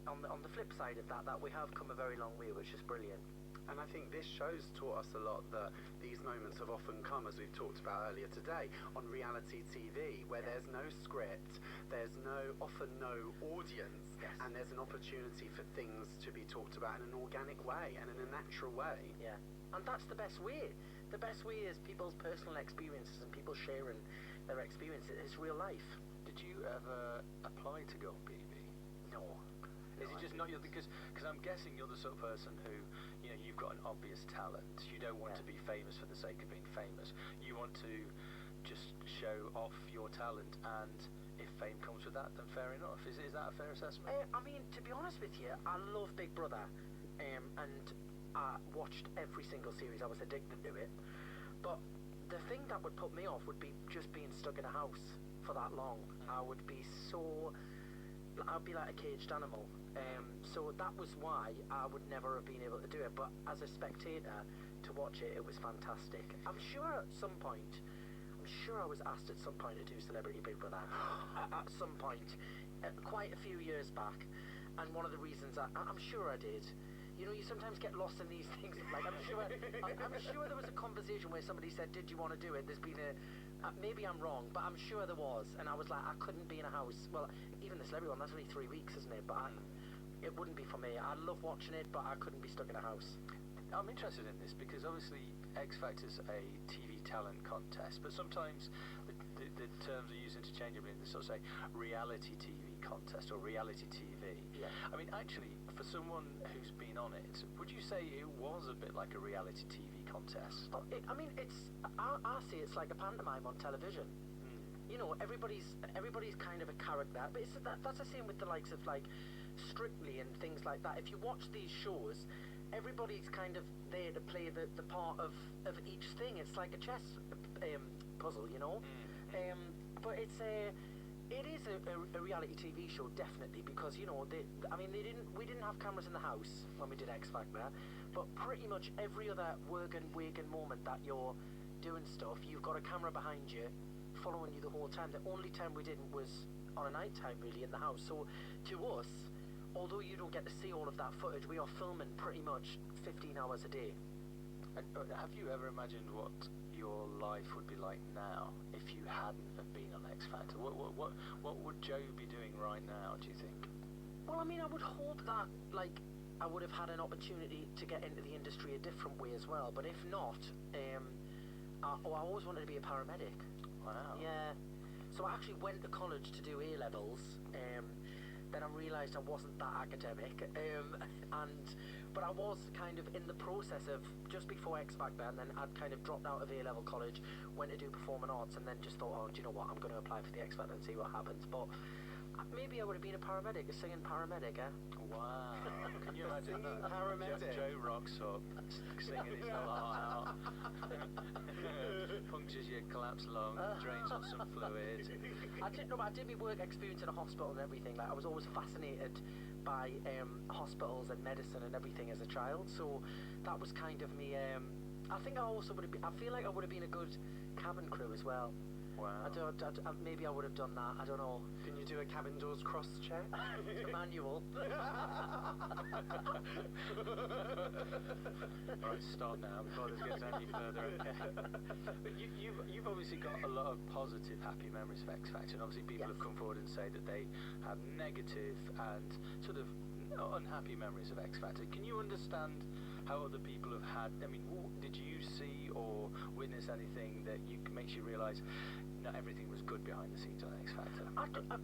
on the flip side of that we have come a very long way, which is brilliant. And I think this show's taught us a lot that these moments have often come, as we've talked about earlier today, on reality TV, where there's no script, there's often no audience, and there's an opportunity for things to be talked about in an organic way and in a natural way. Yeah, and that's the best way. The best way is people's personal experiences and people sharing their experience. It's real life. Did you ever apply to go on BB? No. Is it just not your, because I'm guessing you're the sort of person who, you know, you've got an obvious talent. You don't want to be famous for the sake of being famous. You want to just show off your talent, and if fame comes with that, then fair enough. Is that a fair assessment? I mean, to be honest with you, I love Big Brother, and I watched every single series. I was addicted to it. But the thing that would put me off would be just being stuck in a house for that long. I'd be like a caged animal. So that was why I would never have been able to do it. But as a spectator, to watch it, it was fantastic. I'm sure I was asked at some point to do Celebrity Big Brother. At some point, quite a few years back. And one of the reasons I'm sure I did. You know, you sometimes get lost in these things. Like, I'm sure there was a conversation where somebody said, "Did you want to do it?" There's been maybe I'm wrong, but I'm sure there was. And I was like, I couldn't be in a house. Well, even the Celebrity one, that's only 3 weeks, isn't it? But it wouldn't be for me. I love watching it, but I couldn't be stuck in a house. I'm interested in this because obviously X Factor's a TV talent contest, but sometimes the terms are used interchangeably, and they sort of say reality TV contest or reality TV. Yeah. I mean, actually, for someone who's been on it, would you say it was a bit like a reality TV contest? I see it's like a pantomime on television. You know, everybody's kind of a character, but that's the same with the likes of like Strictly and things like that. If you watch these shows, everybody's kind of there to play the part of each thing. It's like a chess puzzle, you know. But it is a reality TV show, definitely, because, you know, we didn't have cameras in the house when we did X Factor, but pretty much every other working moment that you're doing stuff, you've got a camera behind you following you the whole time. The only time we didn't was on a night time, really, in the house. So to us, although you don't get to see all of that footage, we are filming pretty much 15 hours a day. And have you ever imagined what your life would be like now if you hadn't have been on X Factor? What would Joe be doing right now, do you think? Well, I mean, I would hope that, like, I would have had an opportunity to get into the industry a different way as well. But if not, I always wanted to be a paramedic. Wow. Yeah. So I actually went to college to do A-levels. Then I realised I wasn't that academic. But I was kind of in the process of just before X Factor, and then I'd kind of dropped out of A-level college, went to do performing arts, and then just thought, oh, do you know what? I'm going to apply for the X Factor and see what happens. But maybe I would have been a paramedic, a singing paramedic, eh? Wow. Can you imagine Singing that? paramedic. Joe rocks up, singing his heart out, punctures your collapsed lung, drains on some fluid. I did my work experience in a hospital and everything. Like, I was always fascinated by hospitals and medicine and everything as a child. So that was kind of me. I think I feel like I would have been a good cabin crew as well. Wow. Maybe I would have done that. I don't know. Can you do a cabin doors cross check? A manual. Alright, stop now before this gets any further, okay? But you've obviously got a lot of positive, happy memories of X Factor, and obviously people have come forward and say that they have negative and sort of unhappy memories of X Factor. Can you understand how other people have had? I mean, did you see or witness anything that makes you realise not everything was good behind the scenes on X Factor?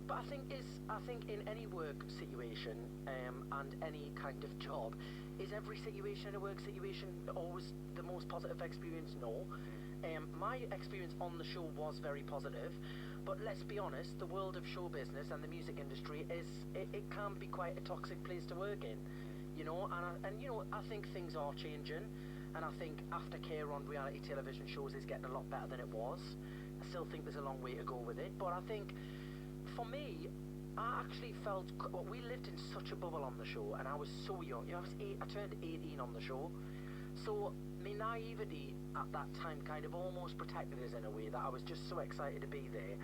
But I think in any work situation and any kind of job, is every situation in a work situation always the most positive experience? No. My experience on the show was very positive, but let's be honest, the world of show business and the music industry it can be quite a toxic place to work in, you know. And you know, I think things are changing, and I think aftercare on reality television shows is getting a lot better than it was. I still think there's a long way to go with it, but I think for me, I actually felt we lived in such a bubble on the show, and I was so young. You know, I turned 18 on the show, so my naivety at that time kind of almost protected us in a way that I was just so excited to be there.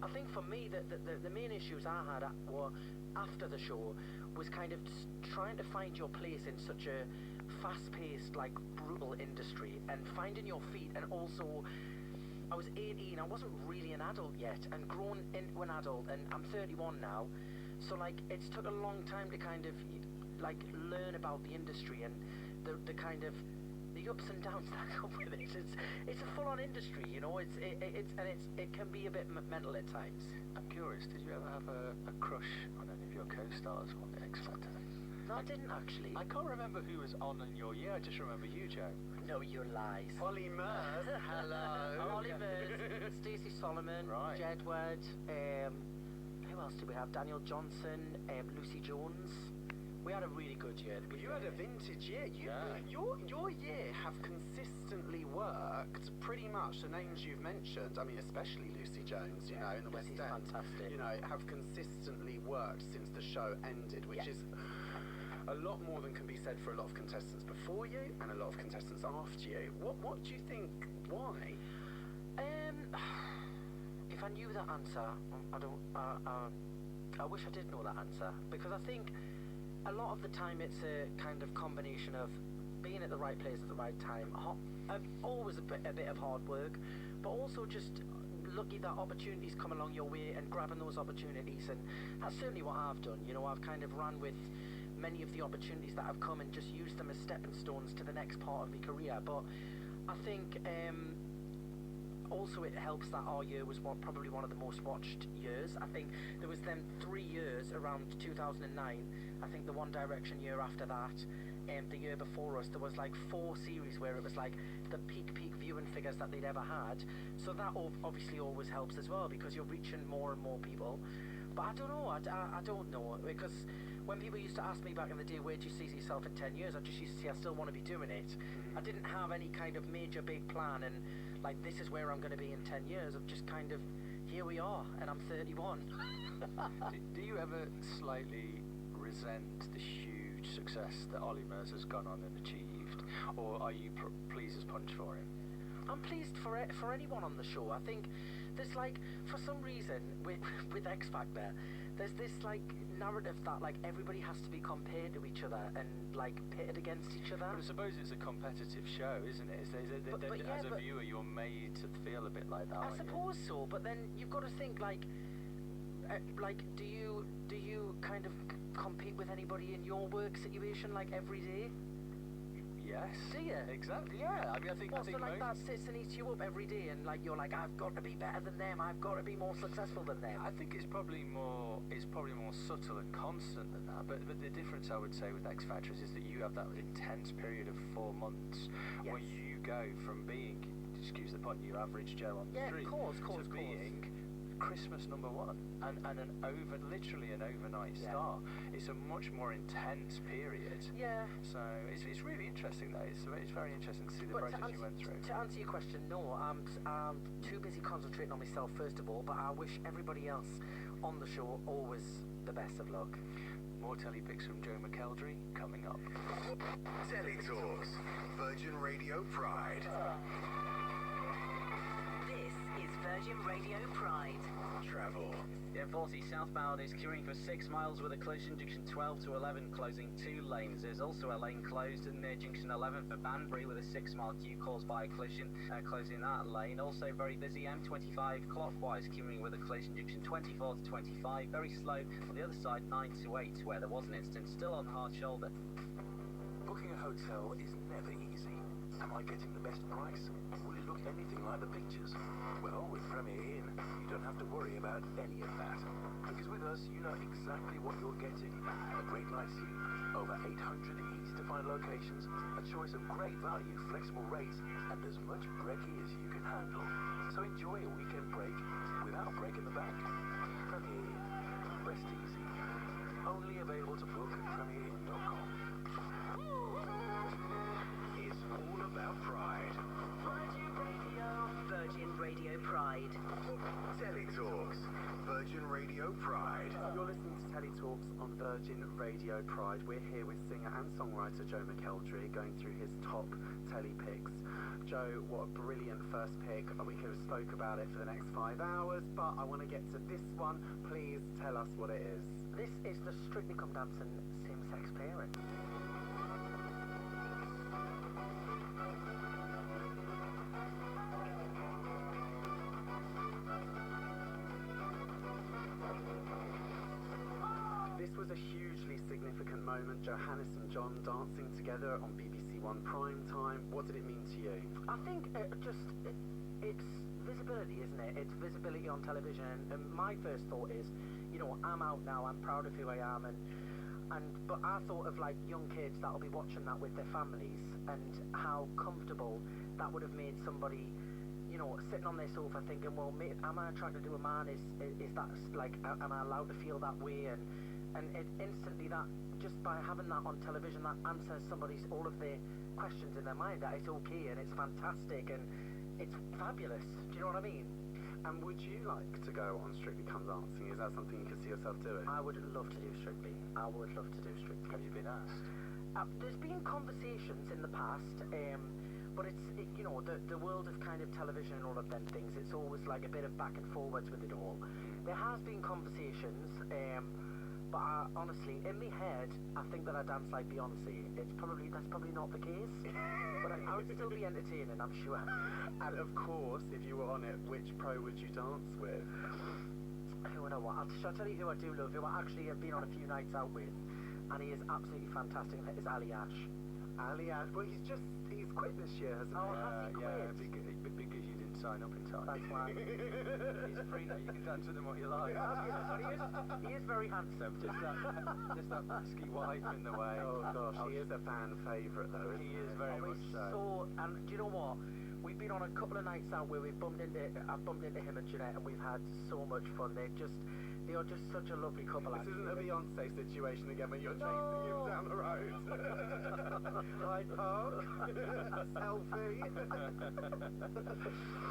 I think for me, the main issues I had were after the show was kind of trying to find your place in such a fast-paced, like, brutal industry and finding your feet. And also, I was 18, I wasn't really an adult yet, and grown into an adult, and I'm 31 now. So, like, it's took a long time to kind of, like, learn about the industry and the kind of the ups and downs that come with it. It's a full-on industry, you know. It can be a bit mental at times. I'm curious, did you ever have a crush on any of your co-stars on the X Factor? No, I didn't actually. I can't remember who was on in your year. I just remember you, Joe. No, your lies. Ollie Murs, hello. Ollie Murs, Stacey Solomon, Right. Jedward. Who else did we have? Daniel Johnson, Lucy Jones. We had a really good year. You had a vintage year. Yeah. Your year have consistently worked pretty much the names you've mentioned. I mean, especially Lucy Jones, you know, in the West Lucy's End. fantastic. You know, have consistently worked since the show ended, which is a lot more than can be said for a lot of contestants before you and a lot of contestants after you. What do you think? Why? If I knew that answer, I wish I did know that answer, because I think a lot of the time it's a kind of combination of being at the right place at the right time, always a bit of hard work, but also just lucky that opportunities come along your way and grabbing those opportunities. And that's certainly what I've done. You know, I've kind of ran with many of the opportunities that have come and just used them as stepping stones to the next part of my career. But I think also it helps that our year was probably one of the most watched years. I think there was then 3 years around 2009. I think the One Direction year after that, the year before us, there was like 4 series where it was like the peak viewing figures that they'd ever had. So that obviously always helps as well, because you're reaching more and more people. But I don't know, I don't know, because when people used to ask me back in the day, where do you see yourself in 10 years, I just used to say I still want to be doing it. I didn't have any kind of major big plan and like, this is where I'm going to be in 10 years. I've just kind of, here we are, and I'm 31. do you ever slightly resent the huge success that Ollie Murs has gone on and achieved, or are you pleased as punch for him? I'm pleased for anyone on the show. I think there's like, for some reason, with X Factor, there's this like narrative that like everybody has to be compared to each other and like pitted against each other. But I suppose it's a competitive show, isn't it? As a viewer, you're made to feel a bit like that. I suppose so, but then you've got to think like do you kind of compete with anybody in your work situation like every day? Yes. Do you? Exactly. Yeah. I mean, I think like that sits and eats you up every day, and like you're like, I've got to be better than them. I've got to be more successful than them. I think it's probably more subtle and constant than that. But the difference I would say with X Factor is that you have that intense period of 4 months where you go from being, excuse the pun, your average Joe on the street, to being Christmas #1 and literally an overnight star. It's a much more intense period. Yeah. So it's really interesting though. It's very interesting to see the process you went through. To answer your question, no, I'm too busy concentrating on myself first of all, but I wish everybody else on the show always the best of luck. More telly pics from Joe McElderry coming up. Telly Talks, Virgin Radio Pride. This is Virgin Radio Pride. Travel. The M40 southbound is queuing for 6 miles with a collision junction 12 to 11 closing 2 lanes. There's also a lane closed near junction 11 for Banbury with a 6-mile queue caused by a collision closing that lane. Also very busy M25 clockwise queuing with a collision junction 24 to 25. Very slow on the other side 9 to 8 where there was an incident still on hard shoulder. Booking a hotel is never easy. Am I getting the best price? Will it look anything like the pictures? Well, with Premier Inn, you don't have to worry about any of that. Because with us, you know exactly what you're getting. A great night's view, over 800 easy-to-find locations, a choice of great value, flexible rates, and as much brekkie as you can handle. So enjoy a weekend break without a break in the bank. Premier Inn, rest easy. Only available to book at premierin.com. It's all about pride. Virgin Radio Pride. Telly Talks, Virgin Radio Pride. You're listening to Telly Talks Talks on Virgin Radio Pride. We're here with singer and songwriter Joe McElderry going through his top telly picks. Joe, what a brilliant first pick. We could have spoke about it for the next 5 hours, but I want to get to this one. Please tell us what it is. This is the Strictly Come Dancing same-sex pairing. This was a hugely significant moment. Johannes and John dancing together on BBC One prime time. What did it mean to you? I think it's visibility, isn't it? It's visibility on television. And my first thought is, you know, I'm out now. I'm proud of who I am, but I thought of like young kids that'll be watching that with their families, and how comfortable that would have made somebody, you know, sitting on their sofa thinking, well, mate, am I attracted to a man? Is that like, am I allowed to feel that way? And it instantly, that just by having that on television, that answers all of their questions in their mind, that it's okay and it's fantastic and it's fabulous. Do you know what I mean? And would you like to go on Strictly Come Dancing? Is that something you could see yourself doing? I would love to do Strictly. I would love to do Strictly. Have you been asked? There's been conversations in the past, but you know, the world of kind of television and all of them things, it's always like a bit of back and forwards with it all. There has been conversations, but honestly, in my head, I think that I dance like Beyonce. That's probably not the case, but I would still be entertaining, I'm sure. And of course, if you were on it, which pro would you dance with? Who would I want? Shall I tell you who I do love, who I actually have been on a few nights out with, and he is absolutely fantastic, and that is Ali Ash. Ali Ash, well, he's quit this year, hasn't he? Oh, has he quit? Yeah, because you didn't sign up in time. That's why. He's free now. You can dance with him what you like. He is very handsome. Just that pesky wife in the way. Oh gosh, he is a fan favourite though, isn't he? He is very much so. And do you know what? We've been on a couple of nights out where I've bumped into him and Jeanette, and we've had so much fun. They are just such a lovely couple. This isn't a Beyonce situation again when you're chasing him down the road. Hyde Park. Selfie.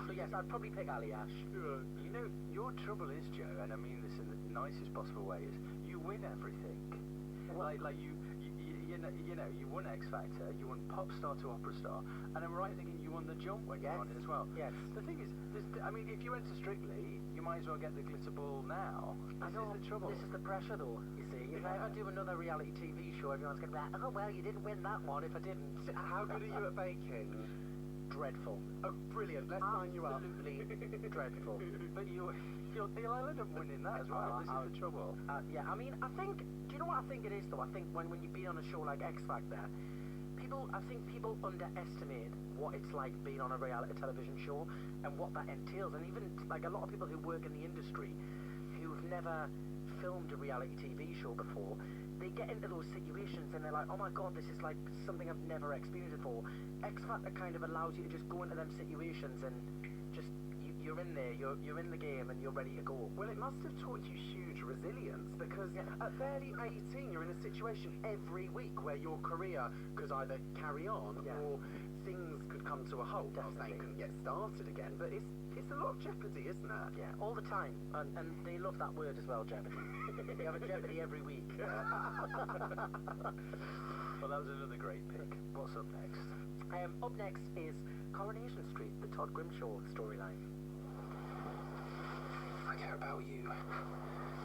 So yes, I'd probably pick Ali Ash. You know, your trouble is, Joe, and I mean this in the nicest possible way, is you win everything. Like you know, you won X Factor, you won Pop Star to Opera Star, and I'm right thinking you won The Jump when you won it as well. Yes. The thing is, I mean, if you went to Strictly, you might as well get the glitter ball now. This is the trouble. This is the pressure, though, you see. If I ever do another reality TV show, everyone's going to be like, oh, well, you didn't win that one if I didn't. How good are you at baking? Dreadful. Oh, brilliant. Let's sign you up. Absolutely dreadful. But you'll end up winning that as well. This is the trouble. Yeah, I mean, I think, do you know what I think it is, though? I think when you be on a show like X Factor, I think people underestimate what it's like being on a reality television show and what that entails. And even, like, a lot of people who work in the industry who've never filmed a reality TV show before, they get into those situations and they're like, oh my god, this is like something I've never experienced before. X Factor kind of allows you to just go into them situations and just, you're in there, you're in the game and you're ready to go. Well, it must have taught you huge resilience, because at barely 18 you're in a situation every week where your career could either carry on or things could come to a halt. I'm not saying you couldn't get started again, but it's a lot of jeopardy, isn't it? Yeah, all the time. And they love that word as well, jeopardy. You have a jeopardy every week. Well, that was another great pick. What's up next? Up next is Coronation Street, the Todd Grimshaw storyline. I care about you,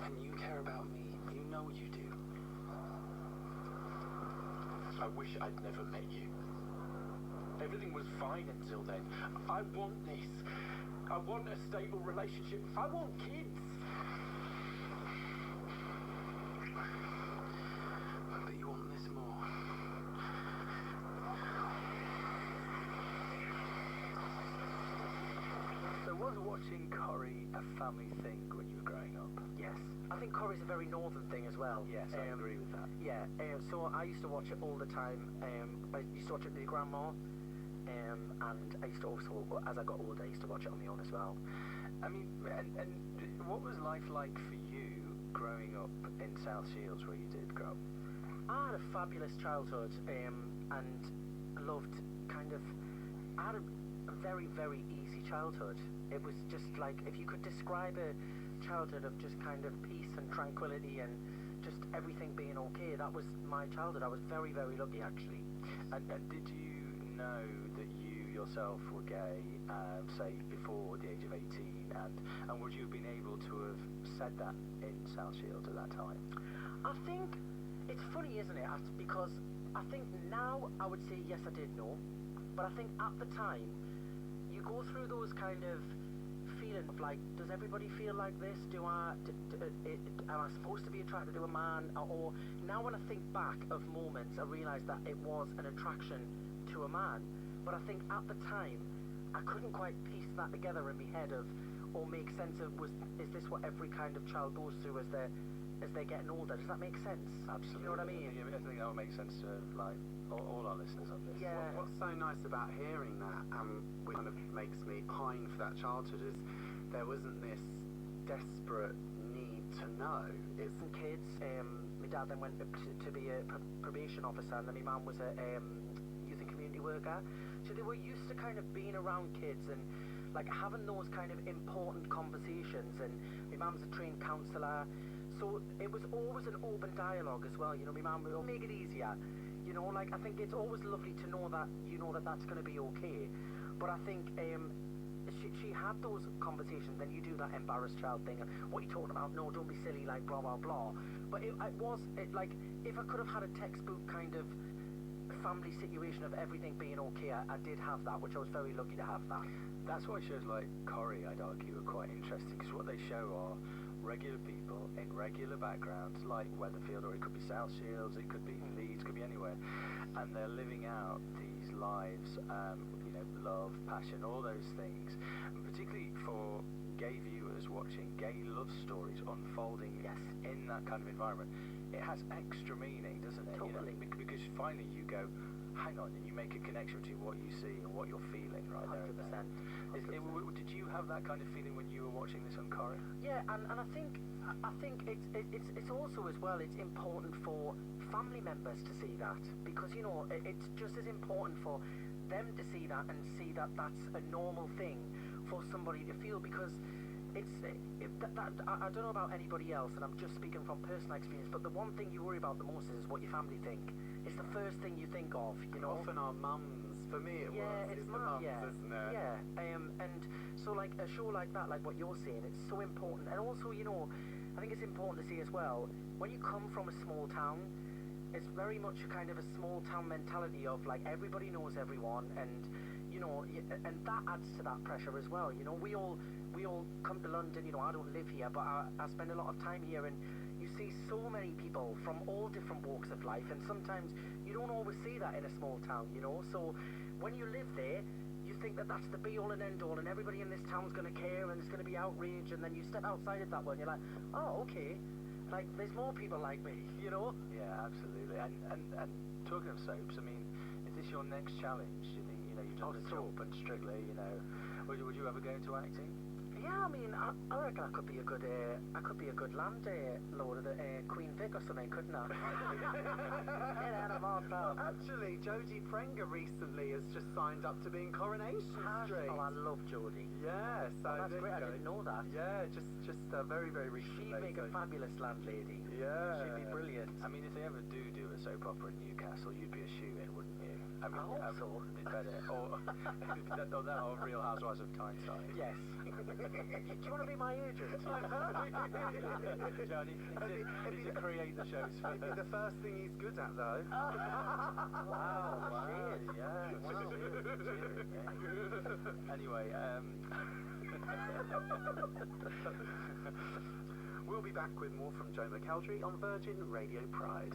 and you care about me. You know you do. I wish I'd never met you. Everything was fine until then. I want this. I want a stable relationship. I want kids. But you want this more. So was watching Corrie a family thing when you were growing up? Yes. I think Corrie's a very northern thing as well. Yes, I agree with that. Yeah, so I used to watch it all the time. I used to watch it with your grandma, and I used to also, as I got older, I used to watch it on my own as well. I mean, and what was life like for you growing up in South Shields where you did grow up? I had a fabulous childhood, and loved I had a very, very easy childhood. It was just like, if you could describe a childhood of just kind of peace and tranquility and just everything being okay. That was my childhood. I was very, very lucky, actually. And did you know that you yourself were gay, say, before the age of 18? And would you have been able to have said that in South Shields at that time? I think it's funny, isn't it? Because I think now I would say yes, I did know, but I think at the time you go through those kind of feeling of like, does everybody feel like this? Am I supposed to be attracted to a man? Or now when I think back of moments, I realise that it was an attraction to a man. But I think at the time, I couldn't quite piece that together in my head or make sense of, is this what every kind of child goes through as they're getting older? Does that make sense? Absolutely. You know what I mean? I think that would make sense to like all our listeners on this. Yeah. What's so nice about hearing that, which kind of makes me pine for that childhood, is there wasn't this desperate need to know. It's Kids, my dad then went to be a probation officer, and then my mum was a youth and community worker. So they were used to kind of being around kids and like having those kind of important conversations. And my mum's a trained counsellor, so it was always an open dialogue as well. You know, my mum would make it easier. You know, like I think it's always lovely to know that you know that that's going to be okay. But I think she had those conversations. Then you do that embarrassed child thing. What are you talking about? No, don't be silly. Like blah blah blah. But it was like if I could have had a textbook kind of family situation of everything being okay, I did have that, which I was very lucky to have that. That's why shows like Corrie, I'd argue, are quite interesting, because what they show are regular people in regular backgrounds, like Weatherfield, or it could be South Shields, it could be Leeds, could be anywhere, and they're living out these lives, you know, love, passion, all those things, and particularly for gay viewers watching gay love stories unfolding in that kind of environment, it has extra meaning, doesn't it? Totally. You know, because finally you go, hang on, and you make a connection between what you see and what you're feeling right 100%. there. Did you have that kind of feeling when you were watching this on Corrie? Yeah, and I think it's also as well, it's important for family members to see that, because you know it's just as important for them to see that and see that that's a normal thing for somebody to feel, because I don't know about anybody else, and I'm just speaking from personal experience, but the one thing you worry about the most is what your family think. It's the first thing you think of, you know. often our mums. For me, it was. It's the mums, isn't it? Yeah. And so like a show like that, like what you're saying, it's so important. And also, you know, I think it's important to see as well, when you come from a small town, it's very much kind of a small town mentality of like everybody knows everyone, and you know, and that adds to that pressure as well. You know, we all come to London. You know, I don't live here, but I spend a lot of time here, and you see so many people from all different walks of life, and sometimes you don't always see that in a small town. You know, so when you live there, you think that that's the be-all and end-all, and everybody in this town's going to care, and there's going to be outrage, and then you step outside of that one, you're like, oh, okay, like, there's more people like me, you know? Yeah, absolutely. And talking of soaps, I mean, is this your next challenge? Do you think, you know, you've done the soap and Strictly, you know, would you ever go into acting? Yeah, I mean, I reckon I could be a good landlord of the Queen Vic or something, couldn't I? Get out of our town. Actually, Jodie Prenger recently has just signed up to be in Coronation Street. Oh, I love Jodie. Yeah, so that's great. I didn't know that. Yeah, just very, very recently. She'd make a fabulous landlady. Yeah. She'd be brilliant. I mean, if they ever do a soap opera in Newcastle, you'd be a shoe-in, wouldn't you? I mean, I hope so. It'd be better. Or Real Housewives of Tyneside. Yes. Do you want to be my agent? Johnny, need to create the shows for It'd be the first thing he's good at, though. Wow, Cheers. yeah. Cheers. Anyway, We'll be back with more from Joe McElderry on Virgin Radio Pride.